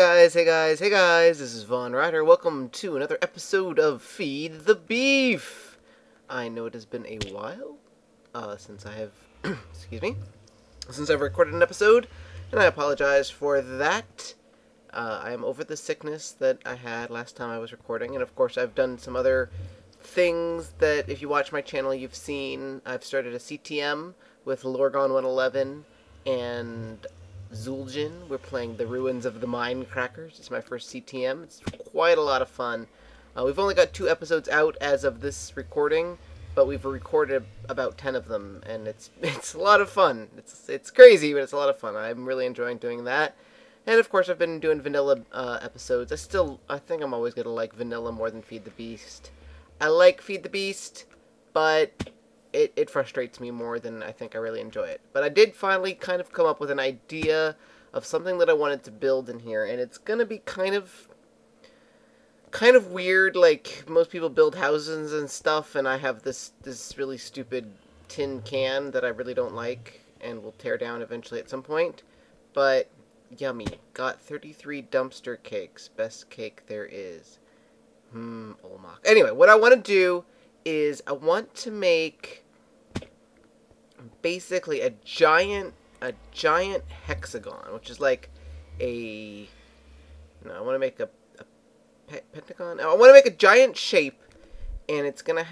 Hey guys, this is VanRyder. Welcome to another episode of Feed the Beef. I know it has been a while since I have, excuse me, since I've recorded an episode, and I apologize for that. I am over the sickness that I had last time I was recording, and of course I've done some other things that if you watch my channel you've seen. I've started a CTM with Lorgon 111 and Zul'jin. We're playing the Ruins of the Mindcrackers. It's my first CTM. It's quite a lot of fun. We've only got 2 episodes out as of this recording, but we've recorded about 10 of them, and it's a lot of fun. It's crazy, but it's a lot of fun. I'm really enjoying doing that. And of course, I've been doing vanilla episodes. I think I'm always gonna like vanilla more than Feed the Beast. I like Feed the Beast, but it frustrates me more than I think I really enjoy it. But I did finally kind of come up with an idea of something that I wanted to build in here, and it's gonna be kind of weird. Like, most people build houses and stuff, and I have this really stupid tin can that I really don't like and will tear down eventually at some point. But yummy. Got 33 dumpster cakes. Best cake there is. Olmok. Anyway, what I want to do is I want to make basically a giant hexagon, which is like I want to make a pentagon. I want to make a giant shape, and it's gonna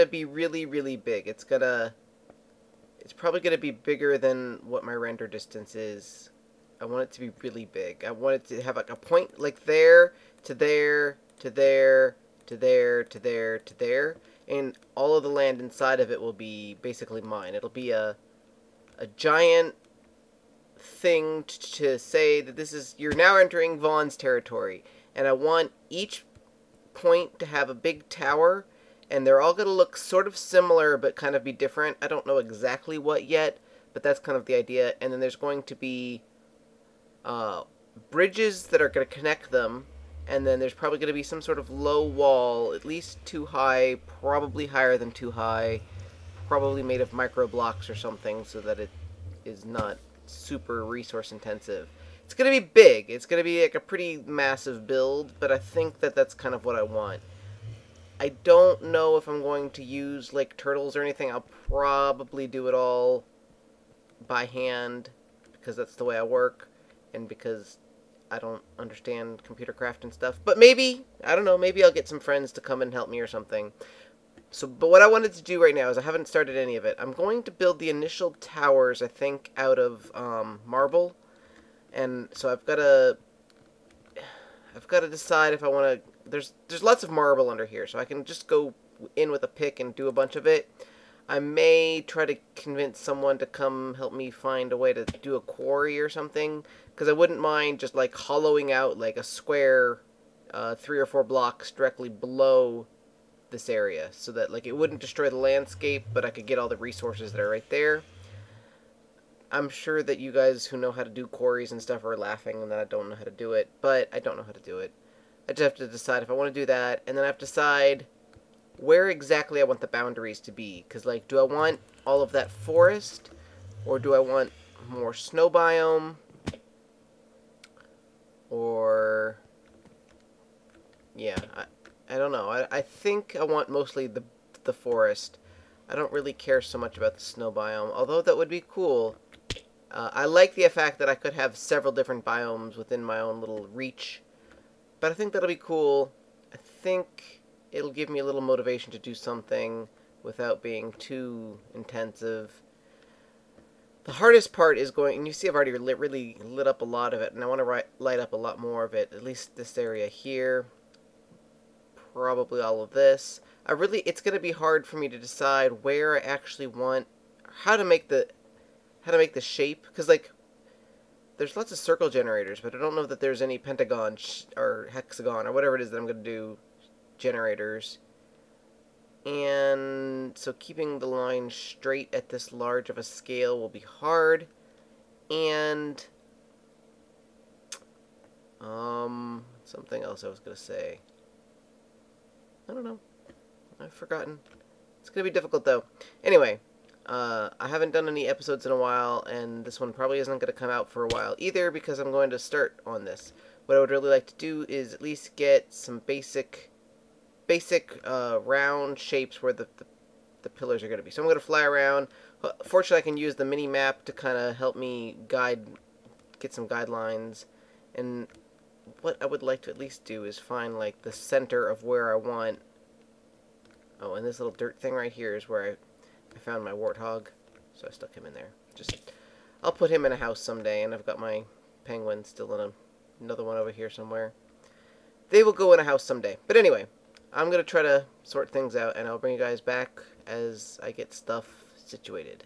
be really big. It's probably gonna be bigger than what my render distance is. I want it to be really big. I want it to have like a point like there to there to there to there to there to there, and all of the land inside of it will be basically mine. It'll be a giant thing to say that you're now entering Vaughn's territory, and I want each point to have a big tower, and they're all going to look sort of similar but kind of be different. I don't know exactly what yet, but that's kind of the idea. And then there's going to be bridges that are going to connect them, and then there's probably going to be some sort of low wall, at least 2 high, probably higher than 2 high, probably made of micro blocks or something so that it is not super resource intensive. It's going to be big. It's going to be like a pretty massive build, but I think that that's kind of what I want. I don't know if I'm going to use like turtles or anything. I'll probably do it all by hand because that's the way I work, and because I don't understand computer craft and stuff. But maybe, I don't know, maybe I'll get some friends to come and help me or something. But what I wanted to do right now is I haven't started any of it. I'm going to build the initial towers, I think, out of marble. And so I've got to decide if I want to. There's lots of marble under here, so I can just go in with a pick and do a bunch of it. I may try to convince someone to come help me find a way to do a quarry or something, because I wouldn't mind just like hollowing out like a square 3 or 4 blocks directly below this area, so that like it wouldn't destroy the landscape, but I could get all the resources that are right there. I'm sure that you guys who know how to do quarries and stuff are laughing and that I don't know how to do it, but I don't know how to do it. I just have to decide if I want to do that, and then I have to decide where exactly I want the boundaries to be. Because, like, do I want all of that forest, or do I want more snow biome, or yeah, I don't know. I think I want mostly the forest. I don't really care so much about the snow biome, although that would be cool. I like the fact that I could have several different biomes within my own little reach, but I think that'll be cool. I think it'll give me a little motivation to do something without being too intensive. The hardest part is going, and you see I've already really lit up a lot of it, and I want to light up a lot more of it, at least this area here, probably all of this. It's going to be hard for me to decide where I actually want, how to make the shape, because like there's lots of circle generators, but I don't know that there's any pentagon or hexagon or whatever it is that I'm going to do generators. And so keeping the line straight at this large of a scale will be hard. And something else I was going to say. I don't know. I've forgotten. It's going to be difficult though. Anyway, I haven't done any episodes in a while, and this one probably isn't going to come out for a while either, because I'm going to start on this. what I would really like to do is at least get some basic round shapes where the pillars are going to be. So I'm going to fly around. Fortunately, I can use the mini map to kind of help me get some guidelines. And what I would like to at least do is find like the center of where I want. Oh, and this little dirt thing right here is where I found my warthog, so I stuck him in there. I'll put him in a house someday, and I've got my penguin still in another one over here somewhere. They will go in a house someday. But anyway, I'm going to try to sort things out, and I'll bring you guys back as I get stuff situated.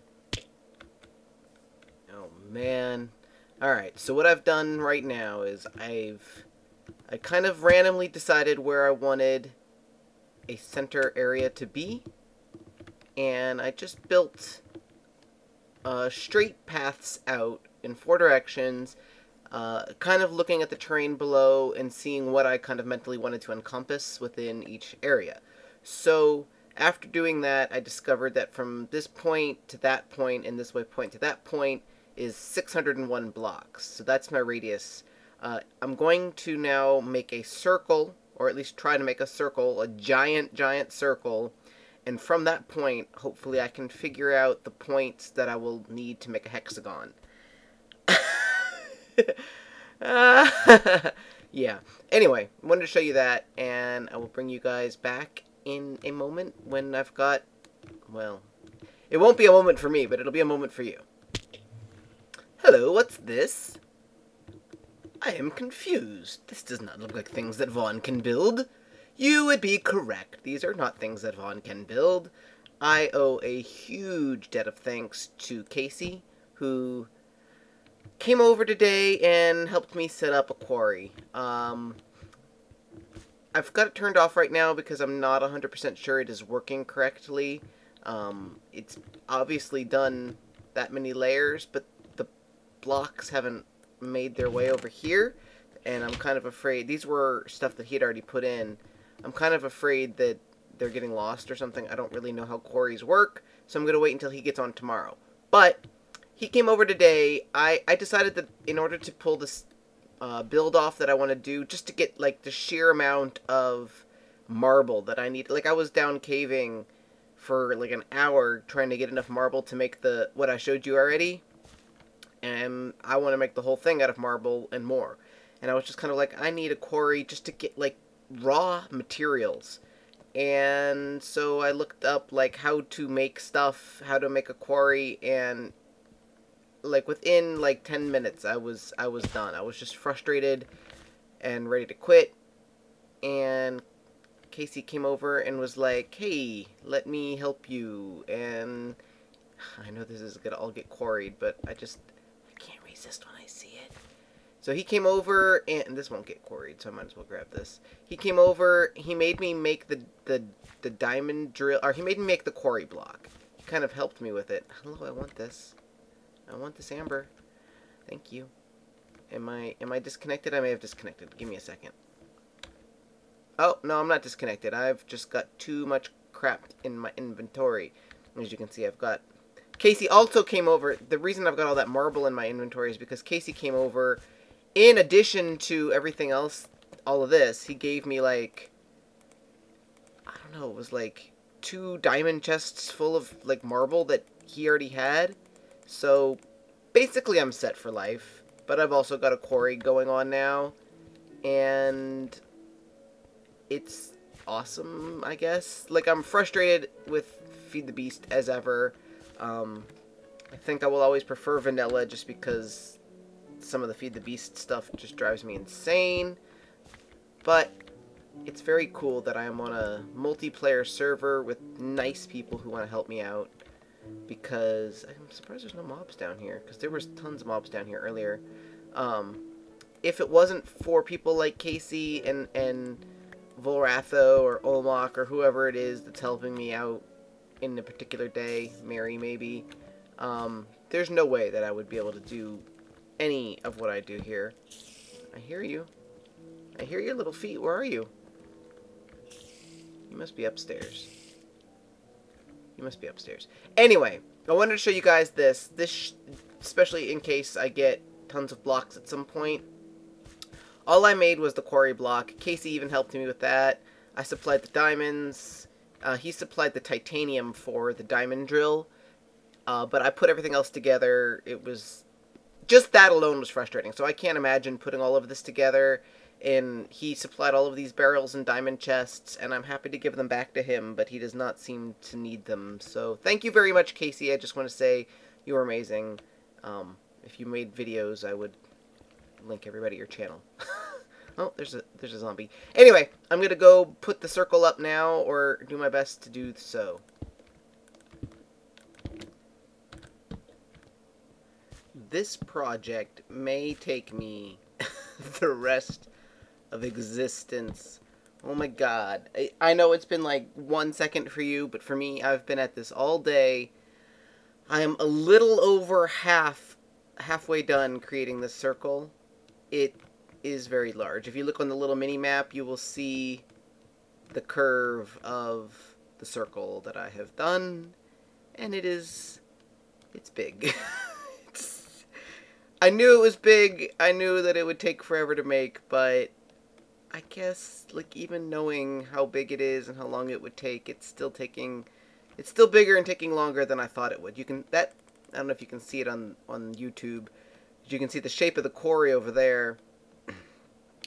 Oh, man. Alright, so what I've done right now is I kind of randomly decided where I wanted a center area to be, and I just built straight paths out in 4 directions, kind of looking at the terrain below and seeing what I kind of mentally wanted to encompass within each area. So after doing that, I discovered that from this point to that point and this waypoint to that point is 601 blocks. So that's my radius. I'm going to now make a circle, or at least try to make a circle, a giant circle, and from that point, hopefully I can figure out the points that I will need to make a hexagon. Yeah. Anyway, I wanted to show you that, and I will bring you guys back in a moment when I've got, well, it won't be a moment for me, but it'll be a moment for you. Hello, what's this? I am confused. This does not look like things that Vaughn can build. You would be correct. These are not things that Vaughn can build. I owe a huge debt of thanks to Casey, who came over today and helped me set up a quarry. I've got it turned off right now because I'm not 100% sure it is working correctly. It's obviously done that many layers, but the blocks haven't made their way over here, and I'm kind of afraid. These were stuff that he had already put in. I'm kind of afraid that they're getting lost or something. I don't really know how quarries work, so I'm going to wait until he gets on tomorrow. But he came over today. I decided that in order to pull this build off that I want to do, just to get like the sheer amount of marble that I need. Like, I was down caving for like an hour trying to get enough marble to make what I showed you already. And I want to make the whole thing out of marble and more. And I was just kind of like, I need a quarry just to get, like, raw materials. And so I looked up, like, how to make stuff, how to make a quarry, and, like, within, like, 10 minutes, I was done. I was just frustrated and ready to quit. And Casey came over and was like, hey, let me help you. And I know this is going to all get quarried, but I can't resist when I see it. So he came over, and this won't get quarried, so I might as well grab this. He came over, he made me make the diamond drill, or he made me make the quarry block. He kind of helped me with it. Hello, I want this. I want this amber. Thank you. Am I disconnected? I may have disconnected. Give me a second. Oh, no, I'm not disconnected. I've just got too much crap in my inventory. As you can see, I've got... Casey also came over. The reason I've got all that marble in my inventory is because Casey came over. In addition to everything else, all of this, he gave me, like, I don't know, it was like 2 diamond chests full of, like, marble that he already had. So, basically I'm set for life. But I've also got a quarry going on now. And it's awesome, I guess. Like, I'm frustrated with Feed the Beast as ever. I think I will always prefer vanilla just because some of the Feed the Beast stuff just drives me insane. But it's very cool that I am on a multiplayer server with nice people who want to help me out. Because I'm surprised there's no mobs down here, because there was tons of mobs down here earlier. If it wasn't for people like Casey and Volratho or Olmok or whoever it is that's helping me out in a particular day, Mary maybe, there's no way that I would be able to do any of what I do here. I hear you. I hear your little feet. Where are you? You must be upstairs. You must be upstairs. Anyway, I wanted to show you guys this. Especially in case I get tons of blocks at some point. All I made was the quarry block. Casey even helped me with that. I supplied the diamonds. He supplied the titanium for the diamond drill. But I put everything else together. It was... just that alone was frustrating. So I can't imagine putting all of this together. And he supplied all of these barrels and diamond chests, and I'm happy to give them back to him, but he does not seem to need them. So thank you very much, Casey. I just want to say you were amazing. If you made videos, I would link everybody to your channel. Oh, there's a zombie. Anyway, I'm going to go put the circle up now, or do my best to do so. This project may take me the rest of existence. Oh my god. I know it's been like 1 second for you, but for me, I've been at this all day. I am a little over halfway done creating this circle. It is very large. If you look on the little mini map, you will see the curve of the circle that I have done, and it's big. I knew it was big. I knew that it would take forever to make, but I guess, like, even knowing how big it is and how long it would take, it's still bigger and taking longer than I thought it would. I don't know if you can see it on YouTube. You can see the shape of the quarry over there.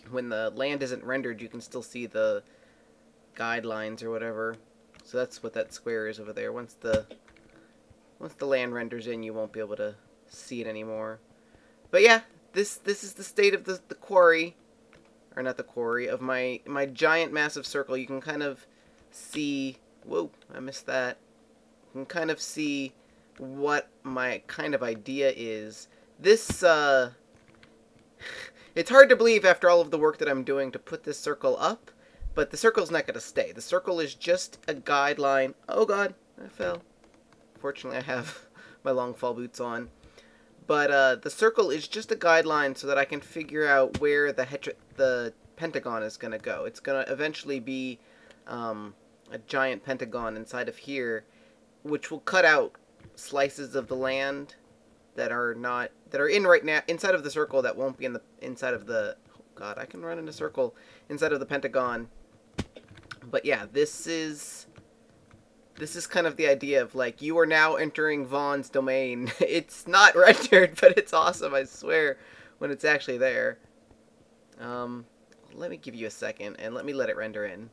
When the land isn't rendered, you can still see the guidelines or whatever. So that's what that square is over there. Once the land renders in, you won't be able to see it anymore. But yeah, this is the state of the quarry. Or not the quarry, of my giant massive circle. You can kind of see... Whoa, I missed that. You can kind of see what my kind of idea is. This, it's hard to believe after all of the work that I'm doing to put this circle up, but the circle's not going to stay. The circle is just a guideline. Oh god, I fell. Fortunately, I have my long fall boots on. But the circle is just a guideline so that I can figure out where the Pentagon is going to go. It's going to eventually be a giant Pentagon inside of here, which will cut out slices of the land that are in right now inside of the circle that won't be inside of the... Oh god, I can run in a circle inside of the Pentagon. But yeah, this is kind of the idea of, like, you are now entering Vaughn's domain. It's not rendered, but it's awesome, I swear, when it's actually there. Let me give you a second, and let me let it render in.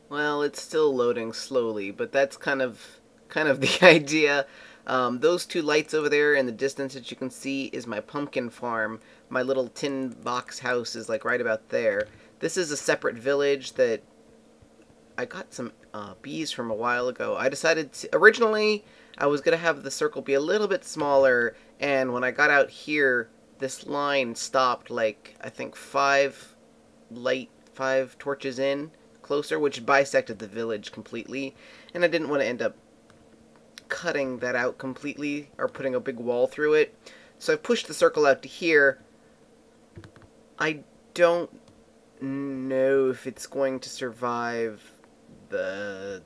Well, it's still loading slowly, but that's kind of the idea. Those two lights over there in the distance that you can see is my pumpkin farm. My little tin box house is, like, right about there. This is a separate village that I got some bees from a while ago. I decided originally I was going to have the circle be a little bit smaller, and when I got out here, this line stopped, like, I think 5 torches in closer, which bisected the village completely, and I didn't want to end up cutting that out completely or putting a big wall through it. So I pushed the circle out to here. I don't know if it's going to survive the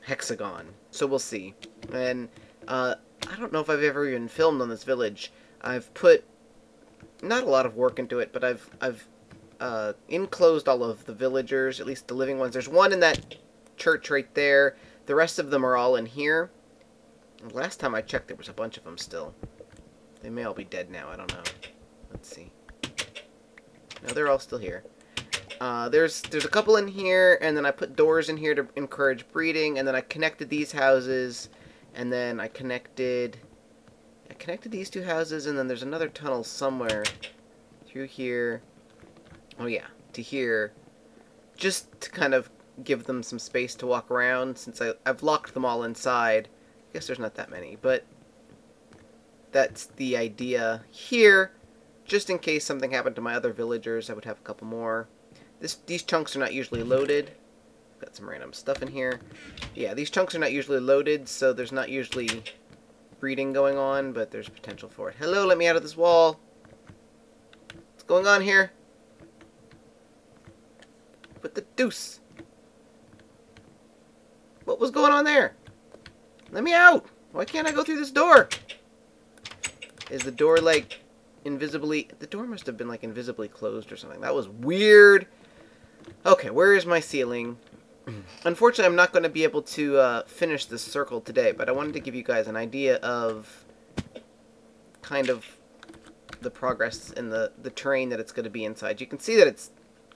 hexagon, so we'll see. And I don't know if I've ever even filmed on this village. I've put not a lot of work into it, but I've enclosed all of the villagers, at least the living ones. There's one in that church right there. The rest of them are all in here. Last time I checked, there was a bunch of them still. They may all be dead now, I don't know. Let's see. No, they're all still here. There's a couple in here, and then I put doors in here to encourage breeding, and then I connected these houses, and then I connected these two houses, and then there's another tunnel somewhere through here. Oh yeah, to here, just to kind of give them some space to walk around, since I've locked them all inside. I guess there's not that many, but that's the idea here. Just in case something happened to my other villagers, I would have a couple more. These chunks are not usually loaded. Got some random stuff in here. Yeah, these chunks are not usually loaded, so there's not usually breeding going on, but there's potential for it. Hello, let me out of this wall. What's going on here? What the deuce? What was going on there? Let me out! Why can't I go through this door? Is the door, like, invisibly... The door must have been, like, invisibly closed or something. That was weird. Okay, where is my ceiling? Unfortunately, I'm not going to be able to finish this circle today, but I wanted to give you guys an idea of kind of the progress in the terrain that it's going to be inside. You can see that it's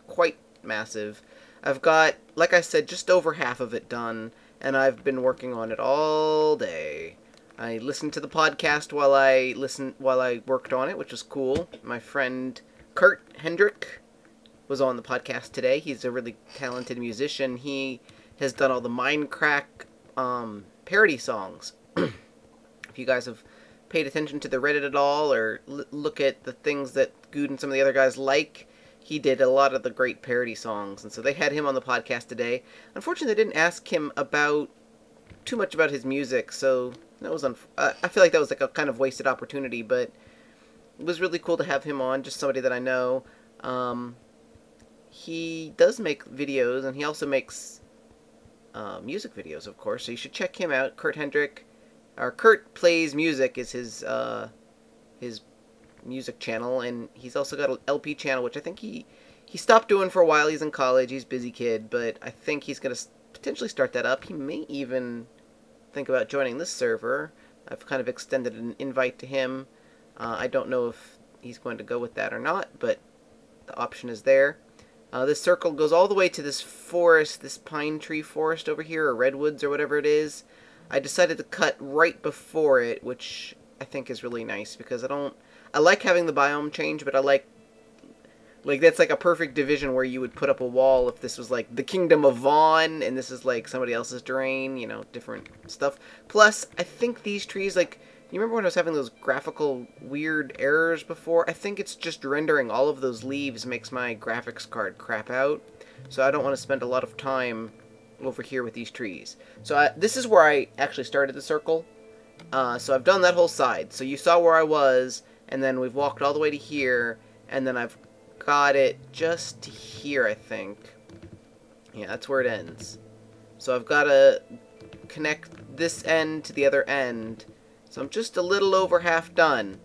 quite massive. I've got, like I said, just over half of it done, and I've been working on it all day. I listened to the podcast while I worked on it, which was cool. My friend Kurt Hendrick was on the podcast today. He's a really talented musician. He has done all the Minecraft parody songs. If you guys have paid attention to the Reddit at all, or look at the things that Good and some of the other guys like, he did a lot of the great parody songs, and so they had him on the podcast today. Unfortunately, they didn't ask him about too much about his music, so that was I feel like that was like a kind of wasted opportunity, but it was really cool to have him on, just somebody that I know. He does make videos, and he also makes music videos, of course, so you should check him out. Kurt Hendrick, or Kurt Plays Music is his music channel, and he's also got an LP channel, which I think he stopped doing for a while. He's in college, he's a busy kid, but I think he's going to potentially start that up. He may even think about joining this server. I've kind of extended an invite to him. I don't know if he's going to go with that or not, but the option is there. This circle goes all the way to this forest, this pine tree forest over here, or redwoods, or whatever it is. I decided to cut right before it, which I think is really nice, because I like having the biome change, but I like that's like a perfect division where you would put up a wall if this was like the Kingdom of Vaughn, and this is like somebody else's terrain, you know, different stuff. Plus, I think these trees, like, you remember when I was having those graphical weird errors before? I think it's just rendering all of those leaves makes my graphics card crap out. So I don't want to spend a lot of time over here with these trees. So this is where I actually started the circle. So I've done that whole side. So you saw where I was, and then we've walked all the way to here, and then I've got it just here, I think. Yeah, that's where it ends. So I've got to connect this end to the other end. So I'm just a little over half done.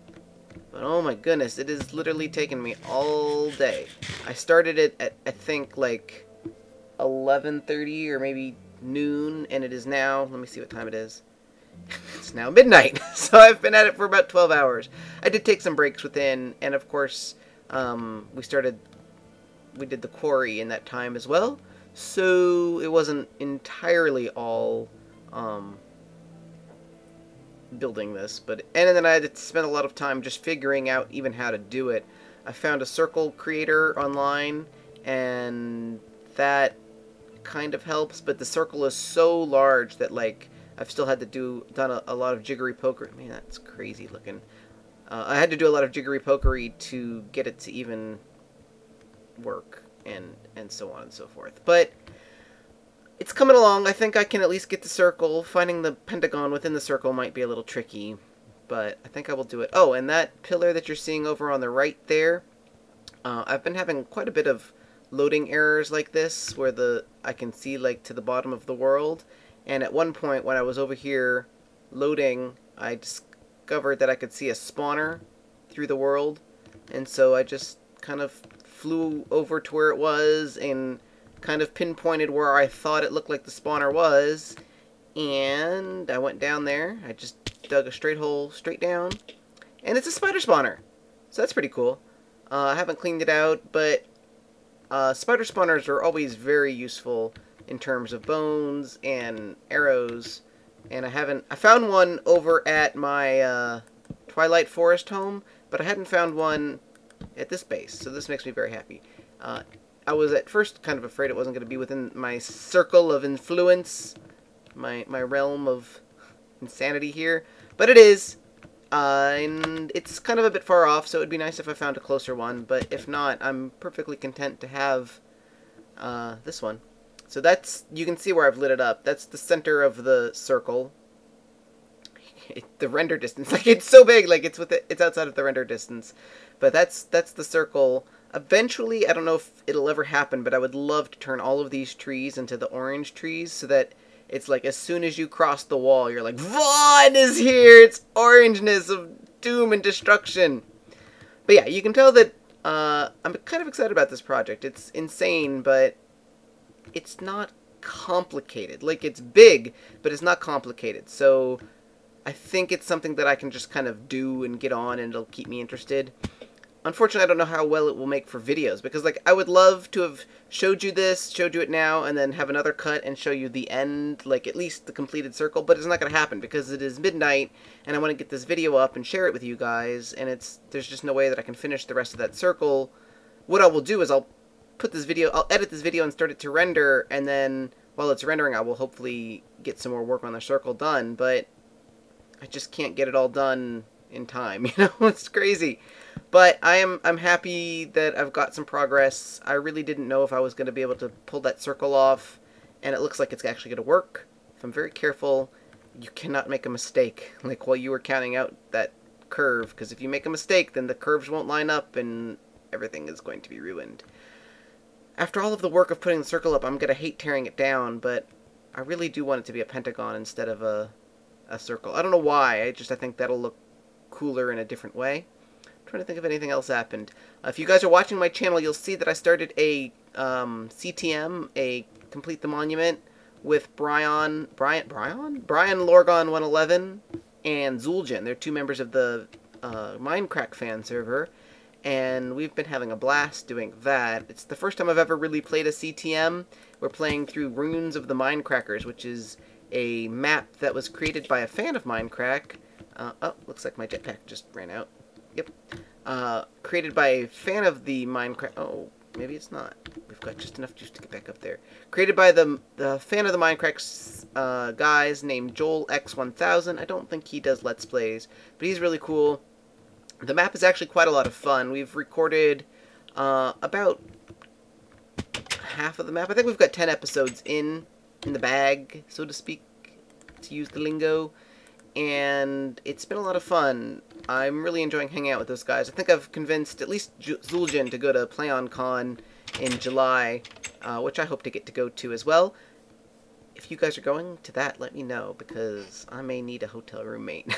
But oh my goodness, it has literally taken me all day. I started it at, I think, like 11:30 or maybe noon, and it is now, let me see what time it is. It's now midnight, so I've been at it for about 12 hours. I did take some breaks within, and of course, we did the quarry in that time as well, so it wasn't entirely all, building this, and then I had to spend a lot of time just figuring out even how to do it. I found a circle creator online, and that kind of helps, but the circle is so large that, like, I've still had to done a lot of jiggery pokery. Man, that's crazy looking. I had to do a lot of jiggery pokery to get it to even work, and so on and so forth. But it's coming along. I think I can at least get the circle. Finding the Pentagon within the circle might be a little tricky, but I think I will do it. Oh, and that pillar that you're seeing over on the right there, I've been having quite a bit of loading errors like this, where I can see, like, to the bottom of the world. And at one point, when I was over here loading, I discovered that I could see a spawner through the world, and so I just kind of flew over to where it was and kind of pinpointed where I thought it looked like the spawner was, and I went down there. I just dug a straight hole straight down, and it's a spider spawner, so that's pretty cool. I haven't cleaned it out, but spider spawners are always very useful in terms of bones and arrows, and I found one over at my Twilight Forest home, but I hadn't found one at this base, so this makes me very happy. I was at first kind of afraid it wasn't going to be within my circle of influence, my realm of insanity here, but it is, and it's kind of a bit far off, so it would be nice if I found a closer one, but if not, I'm perfectly content to have this one. So that's, you can see where I've lit it up. That's the center of the circle. The render distance, like, it's so big, like, it's outside of the render distance. But that's the circle. Eventually, I don't know if it'll ever happen, but I would love to turn all of these trees into the orange trees, so that it's like as soon as you cross the wall, you're like, Vaughn is here! It's orangeness of doom and destruction. But yeah, you can tell that I'm kind of excited about this project. It's insane, but it's not complicated. Like, it's big, but it's not complicated. So I think it's something that I can just kind of do and get on, and it'll keep me interested. Unfortunately, I don't know how well it will make for videos, because, like, I would love to have showed you it now, and then have another cut and show you the end, like, at least the completed circle, but it's not going to happen, because it is midnight, and I want to get this video up and share it with you guys, and there's just no way that I can finish the rest of that circle. What I will do is I'll edit this video and start it to render, and then, while it's rendering, I will hopefully get some more work on the circle done, but I just can't get it all done in time, you know? It's crazy. But I'm happy that I've got some progress. I really didn't know if I was going to be able to pull that circle off, and it looks like it's actually going to work. If I'm very careful, you cannot make a mistake, like while you were counting out that curve, because if you make a mistake, then the curves won't line up, and everything is going to be ruined. After all of the work of putting the circle up, I'm going to hate tearing it down, but I really do want it to be a pentagon instead of a circle. I don't know why, I think that'll look cooler in a different way. I'm trying to think if anything else happened. If you guys are watching my channel, you'll see that I started a CTM, a Complete the Monument, with Brian Lorgon 111 and Zul'jin. They're two members of the Minecraft fan server, and we've been having a blast doing that. It's the first time I've ever really played a CTM. We're playing through Runes of the Minecrackers, which is a map that was created by a fan of Minecraft. Oh, looks like my jetpack just ran out. Yep. Created by a fan of the Minecraft... Oh, maybe it's not. We've got just enough juice to get back up there. Created by the fan of the Minecraft guys named Joel X1000. I don't think he does Let's Plays, but he's really cool. The map is actually quite a lot of fun. We've recorded about half of the map. I think we've got 10 episodes in the bag, so to speak, to use the lingo. And it's been a lot of fun. I'm really enjoying hanging out with those guys. I think I've convinced at least Zul'jin to go to PlayOnCon in July, which I hope to get to go to as well. If you guys are going to that, let me know, because I may need a hotel roommate.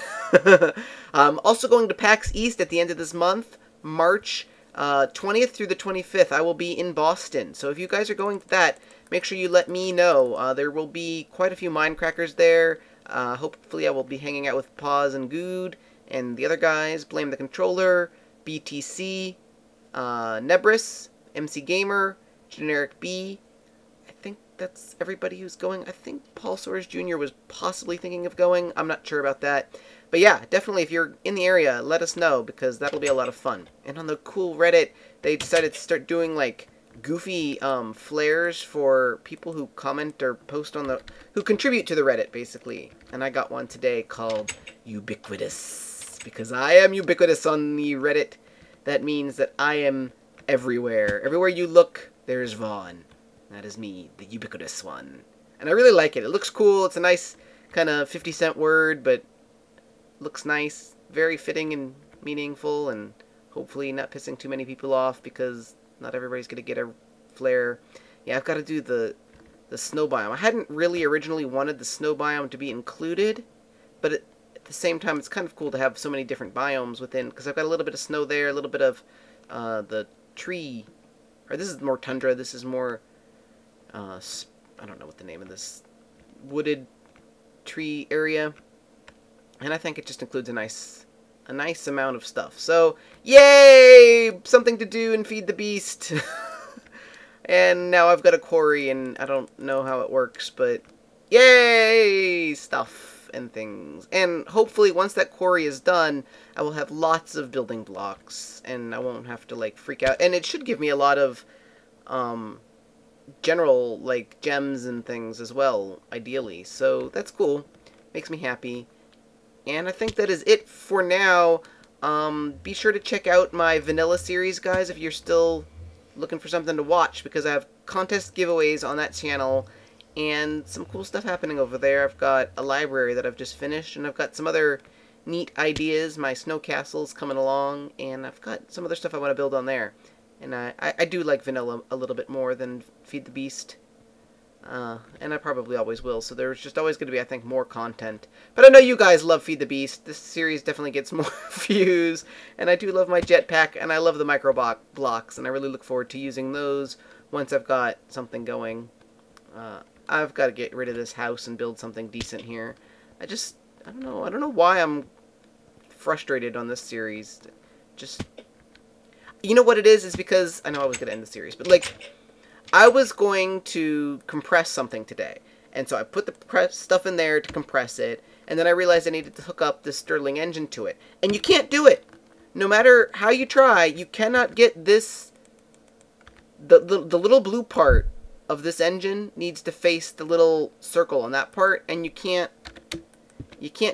I'm also going to PAX East at the end of this month, March 20th through the 25th. I will be in Boston, so if you guys are going to that, make sure you let me know. There will be quite a few Minecrackers there. Hopefully I will be hanging out with Paz and Good and the other guys, Blame the Controller, BTC, Nebris, MC Gamer, Generic B. I think that's everybody who's going. I think Paul Soares Jr. was possibly thinking of going. I'm not sure about that. But yeah, definitely if you're in the area, let us know, because that'll be a lot of fun. And on the cool Reddit, they decided to start doing, like, goofy flares for people who comment or post on who contribute to the Reddit, basically. And I got one today called Ubiquitous, because I am ubiquitous on the Reddit. That means that I am everywhere. Everywhere you look, there's Vaughn. That is me, the ubiquitous one. And I really like it. It looks cool. It's a nice kind of 50-cent word, but looks nice. Very fitting and meaningful, and hopefully not pissing too many people off, because not everybody's going to get a flare. Yeah, I've got to do the snow biome. I hadn't really originally wanted the snow biome to be included, but at the same time, it's kind of cool to have so many different biomes within, because I've got a little bit of snow there, a little bit of the tree, or this is more tundra, this is more, I don't know what the name of this, wooded tree area, and I think it just includes a nice amount of stuff. So, yay! Something to do and feed the beast. And now I've got a quarry, and I don't know how it works, but yay! Stuff and things. And hopefully, once that quarry is done, I will have lots of building blocks, and I won't have to, like, freak out. And it should give me a lot of, general, like, gems and things as well, ideally. So, that's cool. Makes me happy. And I think that is it for now. Be sure to check out my vanilla series, guys, if you're still looking for something to watch, because I have contest giveaways on that channel and some cool stuff happening over there. I've got a library that I've just finished, and I've got some other neat ideas. My snow castle's coming along, and I've got some other stuff I want to build on there. And I do like vanilla a little bit more than Feed the Beast. And I probably always will, so there's just always going to be, I think, more content. But I know you guys love Feed the Beast. This series definitely gets more views, and I do love my jetpack, and I love the micro blocks, and I really look forward to using those once I've got something going. I've got to get rid of this house and build something decent here. I don't know why I'm frustrated on this series. Just, you know what it is because, I know I was going to end the series, but like, I was going to compress something today, and so I put the stuff in there to compress it, and then I realized I needed to hook up this Stirling engine to it, and you can't do it. No matter how you try, you cannot get this, the little blue part of this engine needs to face the little circle on that part, and you can't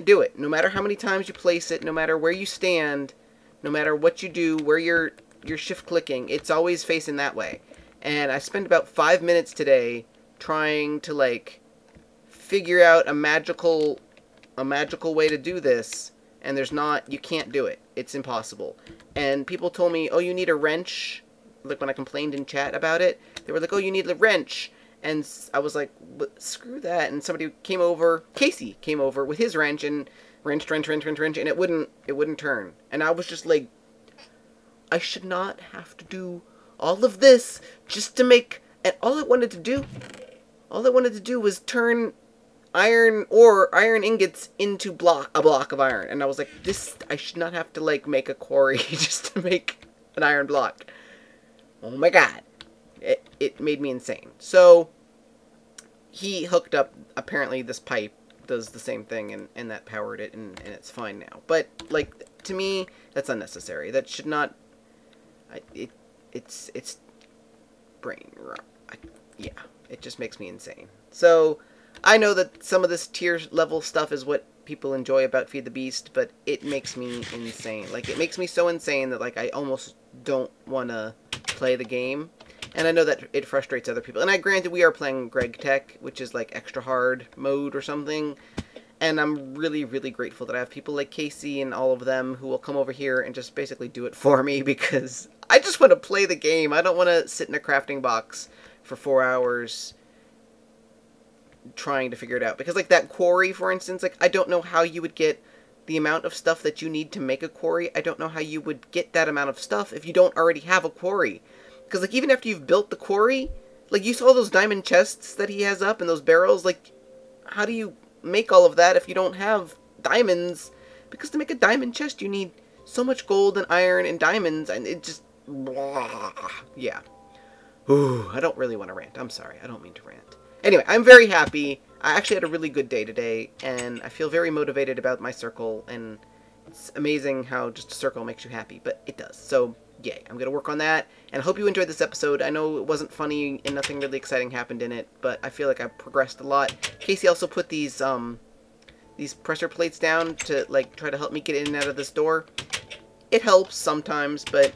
do it. No matter how many times you place it, no matter where you stand, no matter what you do, where you're shift clicking, it's always facing that way. And I spent about 5 minutes today trying to, like, figure out a magical way to do this, and you can't do it. It's impossible. And people told me, oh, you need a wrench. Like, when I complained in chat about it, they were like, oh, you need a wrench. And I was like, screw that. And somebody came over, Casey came over with his wrench, and wrench, and it wouldn't turn. And I was just like, I should not have to do all of this just to make, and all I wanted to do was turn iron ingots into a block of iron. And I was like, I should not have to, like, make a quarry just to make an iron block. Oh my god. It made me insane. So he hooked up, apparently this pipe does the same thing, and that powered it, and it's fine now. But, like, to me, that's unnecessary. That should not, it's brain rot. Yeah, it just makes me insane. So I know that some of this tier level stuff is what people enjoy about Feed the Beast, but it makes me insane. Like, it makes me so insane that, like, I almost don't want to play the game. And I know that it frustrates other people. And granted, we are playing Greg Tech, which is like extra hard mode or something. And I'm really, really grateful that I have people like Casey and all of them who will come over here and just basically do it for me, because I just want to play the game. I don't want to sit in a crafting box for 4 hours trying to figure it out. Because, like, that quarry, for instance, like, I don't know how you would get the amount of stuff that you need to make a quarry. I don't know how you would get that amount of stuff if you don't already have a quarry. Because, like, even after you've built the quarry, like, you saw those diamond chests that he has up and those barrels, like, how do you make all of that if you don't have diamonds? Because to make a diamond chest, you need so much gold and iron and diamonds, and it just, blah. Yeah. Ooh, I don't really want to rant. I'm sorry. I don't mean to rant. Anyway, I'm very happy. I actually had a really good day today, and I feel very motivated about my circle, and it's amazing how just a circle makes you happy, but it does. So, yay. I'm going to work on that, and I hope you enjoyed this episode. I know it wasn't funny and nothing really exciting happened in it, but I feel like I progressed a lot. Casey also put these pressure plates down to, like, try to help me get in and out of this door. It helps sometimes, but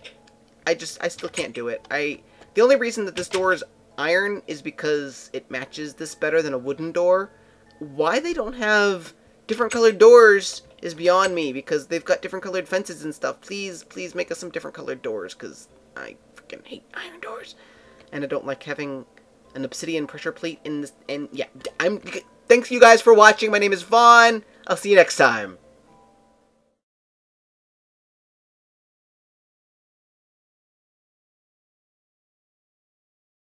I still can't do it. The only reason that this door is iron is because it matches this better than a wooden door. Why they don't have different colored doors is beyond me, because they've got different colored fences and stuff. Please make us some different colored doors, because I freaking hate iron doors. And I don't like having an obsidian pressure plate in this. And yeah, thanks you guys for watching. My name is Vaughn. I'll see you next time.